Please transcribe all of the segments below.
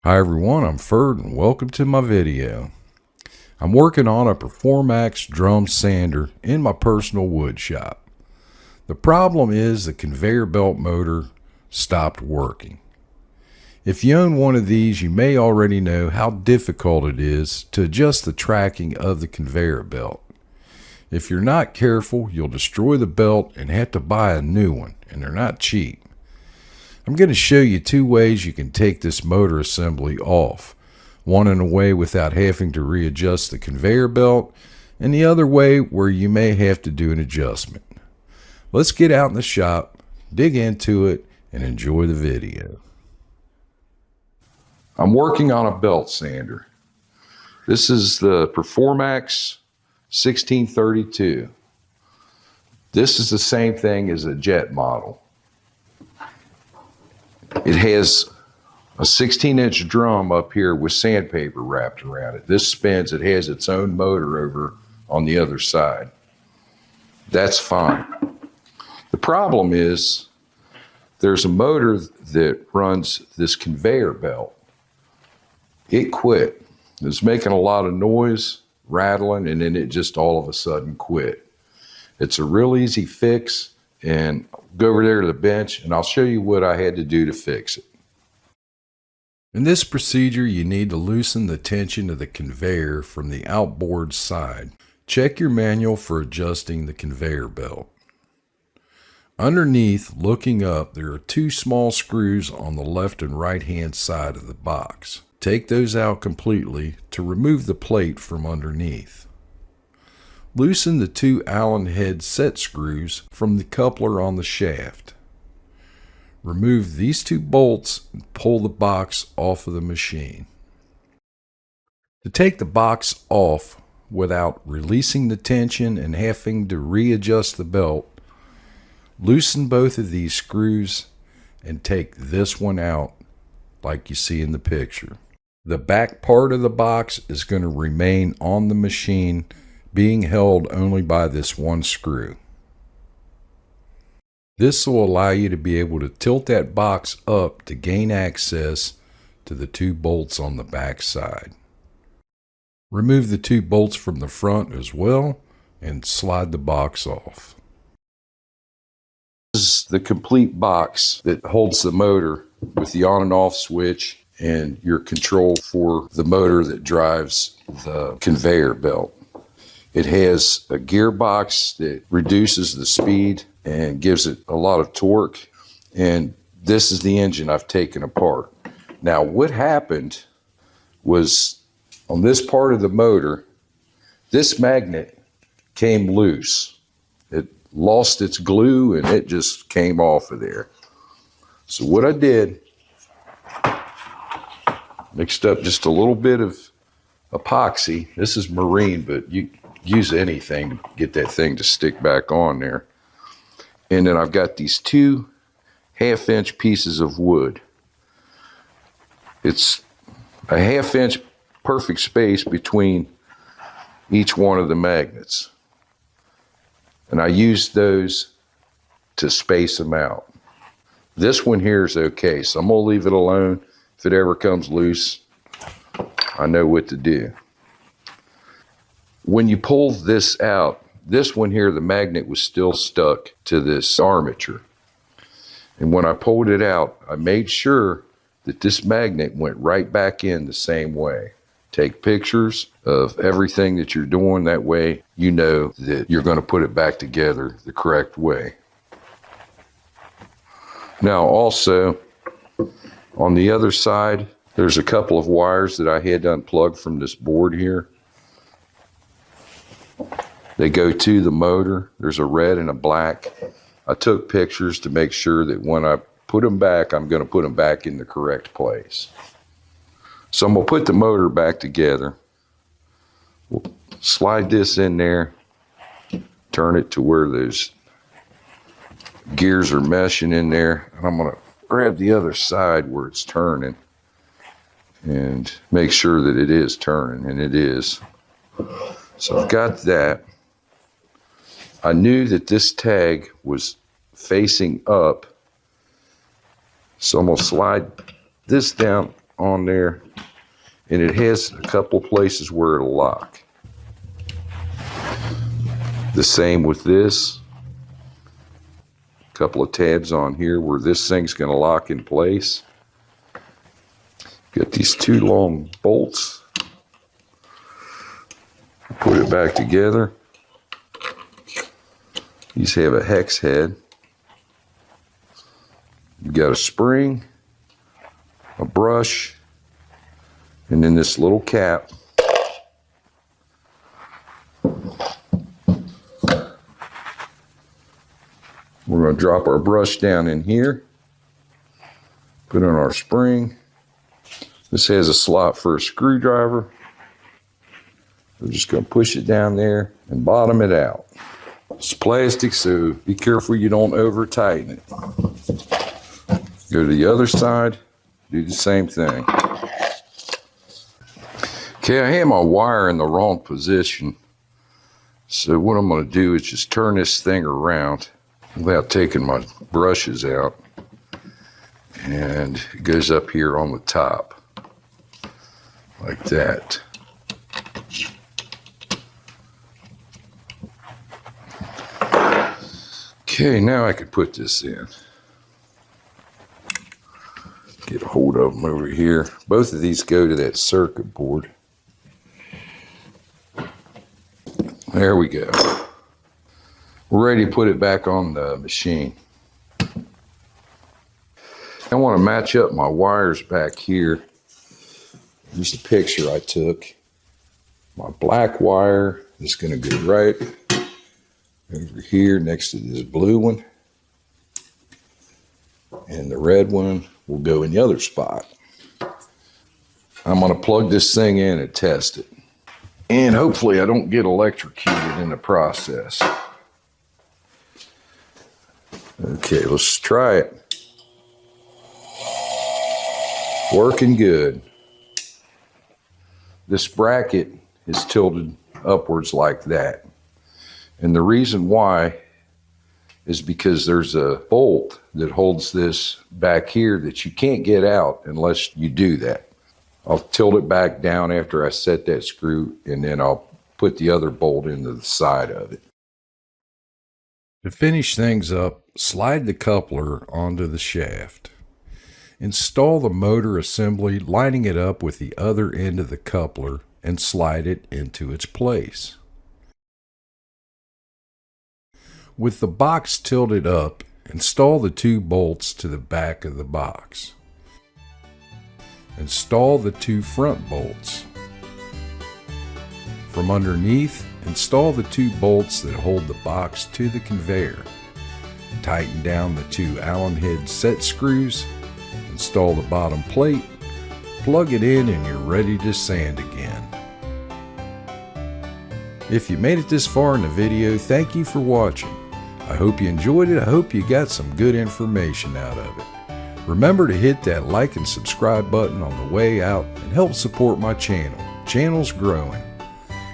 Hi everyone, I'm Ferd and welcome to my video. I'm working on a Performax drum sander in my personal wood shop. The problem is the conveyor belt motor stopped working. If you own one of these, you may already know how difficult it is to adjust the tracking of the conveyor belt. If you're not careful, you'll destroy the belt and have to buy a new one, and they're not cheap. I'm going to show you two ways you can take this motor assembly off. One in a way without having to readjust the conveyor belt, and the other way where you may have to do an adjustment. Let's get out in the shop, dig into it, and enjoy the video. I'm working on a belt sander. This is the Performax 1632. This is the same thing as a jet model. It has a 16-inch drum up here with sandpaper wrapped around it. This spins. It has its own motor over on the other side. That's fine. The problem is there's a motor that runs this conveyor belt. It quit. It was making a lot of noise, rattling, and then it just all of a sudden quit. It's a real easy fix, and go over there to the bench and I'll show you what I had to do to fix it. In this procedure, you need to loosen the tension of the conveyor from the outboard side. Check your manual for adjusting the conveyor belt. Underneath, looking up, there are two small screws on the left and right hand side of the box. Take those out completely to remove the plate from underneath. Loosen the two Allen head set screws from the coupler on the shaft. Remove these two bolts and pull the box off of the machine. To take the box off without releasing the tension and having to readjust the belt, loosen both of these screws and take this one out like you see in the picture. The back part of the box is going to remain on the machine, being held only by this one screw. This will allow you to be able to tilt that box up to gain access to the two bolts on the back side. Remove the two bolts from the front as well and slide the box off. This is the complete box that holds the motor with the on and off switch and your control for the motor that drives the conveyor belt. It has a gearbox that reduces the speed and gives it a lot of torque. And this is the engine I've taken apart. Now, what happened was on this part of the motor, this magnet came loose. It lost its glue and it just came off of there. So what I did, mixed up just a little bit of epoxy. This is marine, but you use anything to get that thing to stick back on there. And then I've got these two 1/2-inch pieces of wood. It's a 1/2-inch perfect space between each one of the magnets. And I used those to space them out. This one here is okay, so I'm gonna leave it alone. If it ever comes loose, I know what to do. When you pull this out, this one here, the magnet was still stuck to this armature. And when I pulled it out, I made sure that this magnet went right back in the same way. Take pictures of everything that you're doing. That way you know that you're going to put it back together the correct way. Now also, on the other side, there's a couple of wires that I had to unplug from this board here. They go to the motor. There's a red and a black. I took pictures to make sure that when I put them back, I'm going to put them back in the correct place. So I'm going to put the motor back together. We'll slide this in there, turn it to where those gears are meshing in there. And I'm going to grab the other side where it's turning and make sure that it is turning, and it is. So I've got that. I knew that this tag was facing up, so I'm going to slide this down on there, and it has a couple places where it'll lock. The same with this. A couple of tabs on here where this thing's going to lock in place. Got these two long bolts. Put it back together. These have a hex head. You've got a spring, a brush, and then this little cap. We're going to drop our brush down in here, put in our spring. This has a slot for a screwdriver. We're just going to push it down there and bottom it out. It's plastic, so be careful you don't over tighten it. Go to the other side, do the same thing. Okay, I have my wire in the wrong position. So what I'm going to do is just turn this thing around without taking my brushes out. And it goes up here on the top, like that. Okay, now I can put this in. Get a hold of them over here. Both of these go to that circuit board. There we go. We're ready to put it back on the machine. I want to match up my wires back here. Just a picture I took. My black wire is going to go right over here next to this blue one. And the red one will go in the other spot. I'm going to plug this thing in and test it. And hopefully I don't get electrocuted in the process. Okay, let's try it. Working good. This bracket is tilted upwards like that. And the reason why is because there's a bolt that holds this back here that you can't get out unless you do that. I'll tilt it back down after I set that screw, and then I'll put the other bolt into the side of it. To finish things up, slide the coupler onto the shaft. Install the motor assembly, lining it up with the other end of the coupler, and slide it into its place. With the box tilted up, install the two bolts to the back of the box. Install the two front bolts. From underneath, install the two bolts that hold the box to the conveyor. Tighten down the two Allen head set screws. Install the bottom plate. Plug it in and you're ready to sand again. If you made it this far in the video, thank you for watching. I hope you enjoyed it. I hope you got some good information out of it. Remember to hit that like and subscribe button on the way out and help support my channel. Channel's growing.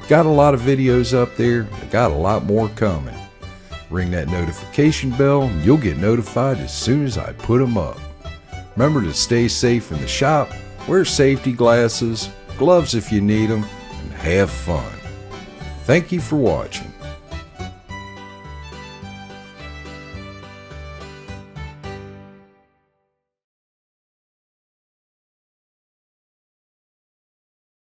Got a lot of videos up there. I got a lot more coming. Ring that notification bell and you'll get notified as soon as I put them up. Remember to stay safe in the shop, wear safety glasses, gloves if you need them, and have fun. Thank you for watching.